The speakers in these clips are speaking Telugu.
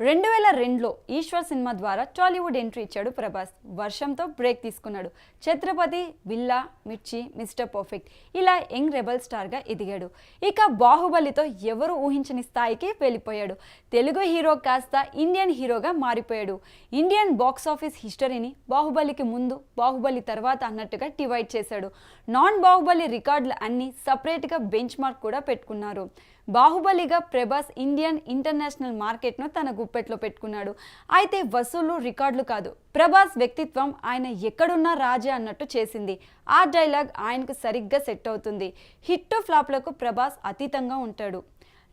2002లో ఈశ్వర్ సినిమా ద్వారా టాలీవుడ్ ఎంట్రీ ఇచ్చాడు ప్రభాస్. వర్షంతో బ్రేక్ తీసుకున్నాడు. ఛత్రపతి, బిల్లా, మిర్చి, మిస్టర్ పర్ఫెక్ట్ ఇలా యంగ్ రెబల్ స్టార్గా ఎదిగాడు. ఇక బాహుబలితో ఎవరు ఊహించని స్థాయికి వెళ్ళిపోయాడు. తెలుగు హీరో కాస్త ఇండియన్ హీరోగా మారిపోయాడు. ఇండియన్ బాక్స్ ఆఫీస్ హిస్టరీని బాహుబలికి ముందు, బాహుబలి తర్వాత అన్నట్టుగా డివైడ్ చేశాడు. నాన్ బాహుబలి రికార్డులు అన్ని సపరేట్గా బెంచ్ మార్క్ కూడా పెట్టుకున్నారు. బాహుబలిగా ప్రభాస్ ఇండియన్ ఇంటర్నేషనల్ మార్కెట్ను తన గుప్పెట్లో పెట్టుకున్నాడు. అయితే వసూళ్లు రికార్డులు కాదు, ప్రభాస్ వ్యక్తిత్వం ఆయన ఎక్కడున్నా రాజే అన్నట్టు చేసింది. ఆ డైలాగ్ ఆయనకు సరిగ్గా సెట్ అవుతుంది. హిట్ ఫ్లాప్లకు ప్రభాస్ అతీతంగా ఉంటాడు.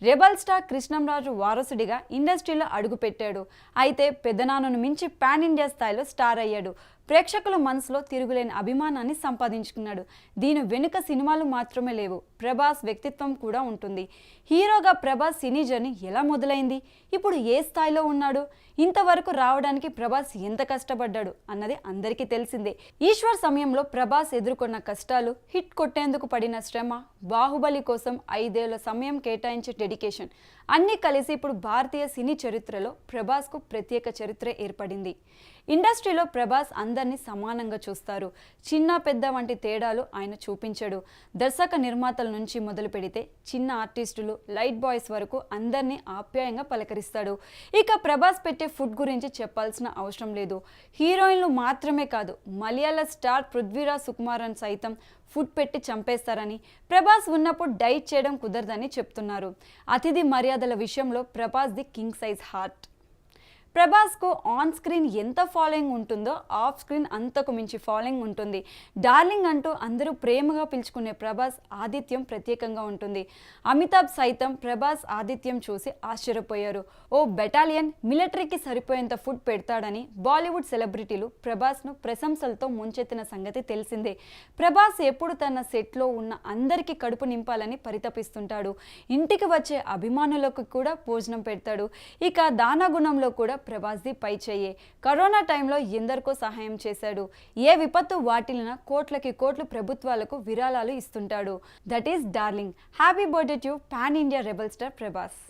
రెబల్ స్టార్ కృష్ణంరాజు వారసుడిగా ఇండస్ట్రీలో అడుగుపెట్టాడు. అయితే పెద్దనాన్నను మించి పాన్ ఇండియా స్థాయిలో స్టార్ అయ్యాడు. ప్రేక్షకుల మనసులో తిరుగులేని అభిమానాన్ని సంపాదించుకున్నాడు. దీని వెనుక సినిమాలు మాత్రమే లేవు, ప్రభాస్ వ్యక్తిత్వం కూడా ఉంటుంది. హీరోగా ప్రభాస్ సినీ జర్నీ ఎలా మొదలైంది, ఇప్పుడు ఏ స్థాయిలో ఉన్నాడు, ఇంతవరకు రావడానికి ప్రభాస్ ఎంత కష్టపడ్డాడు అన్నది అందరికీ తెలిసిందే. ఈశ్వర్ సమయంలో ప్రభాస్ ఎదుర్కొన్న కష్టాలు, హిట్ కొట్టేందుకు పడిన శ్రమ, బాహుబలి కోసం 5 ఏళ్ల సమయం కేటాయించే డెడికేషన్ అన్నీ కలిసి ఇప్పుడు భారతీయ సినీ చరిత్రలో ప్రభాస్కు ప్రత్యేక చరిత్ర ఏర్పడింది. ఇండస్ట్రీలో ప్రభాస్ అందరినీ సమానంగా చూస్తారు. చిన్న పెద్ద వంటి తేడాలు ఆయన చూపించాడు. దర్శక నిర్మాతల నుంచి మొదలు పెడితే చిన్న ఆర్టిస్టులు, లైట్ బాయ్స్ వరకు అందరినీ ఆప్యాయంగా పలకరిస్తాడు. ఇక ప్రభాస్ పెట్టే ఫుడ్ గురించి చెప్పాల్సిన అవసరం లేదు. హీరోయిన్లు మాత్రమే కాదు, మలయాళ స్టార్ పృథ్వీరాజ్ సుకుమారన్ సైతం ఫుడ్ పెట్టి చంపేస్తారని, ప్రభాస్ ఉన్నప్పుడు డైట్ చేయడం కుదరదని చెప్తున్నారు. అతిథి మర్యాదల విషయంలో ప్రభాస్ది కింగ్ సైజ్ హార్ట్. ప్రభాస్కు ఆన్ స్క్రీన్ ఎంత ఫాలోయింగ్ ఉంటుందో ఆఫ్ స్క్రీన్ అంతకు మించి ఫాలోయింగ్ ఉంటుంది. డార్లింగ్ అంటూ అందరూ ప్రేమగా పిలుచుకునే ప్రభాస్ ఆతిథ్యం ప్రత్యేకంగా ఉంటుంది. అమితాబ్ సైతం ప్రభాస్ ఆతిథ్యం చూసి ఆశ్చర్యపోయారు. ఓ బెటాలియన్ మిలిటరీకి సరిపోయేంత ఫుడ్ పెడతాడని బాలీవుడ్ సెలబ్రిటీలు ప్రభాస్ను ప్రశంసలతో ముంచెత్తిన సంగతి తెలిసిందే. ప్రభాస్ ఎప్పుడు తన సెట్లో ఉన్న అందరికీ కడుపు నింపాలని పరితపిస్తుంటాడు. ఇంటికి వచ్చే అభిమానులకు కూడా భోజనం పెడతాడు. ఇక దానగుణంలో కూడా ప్రభాస్ది పై చెయ్యే. కరోనా టైంలో ఎందరికో సహాయం చేశాడు. ఏ విపత్తు వాటిల్లినా కోట్లకి కోట్లు ప్రభుత్వాలకు విరాళాలు ఇస్తుంటాడు. That is darling. Happy birthday to pan India rebel star Prabhas.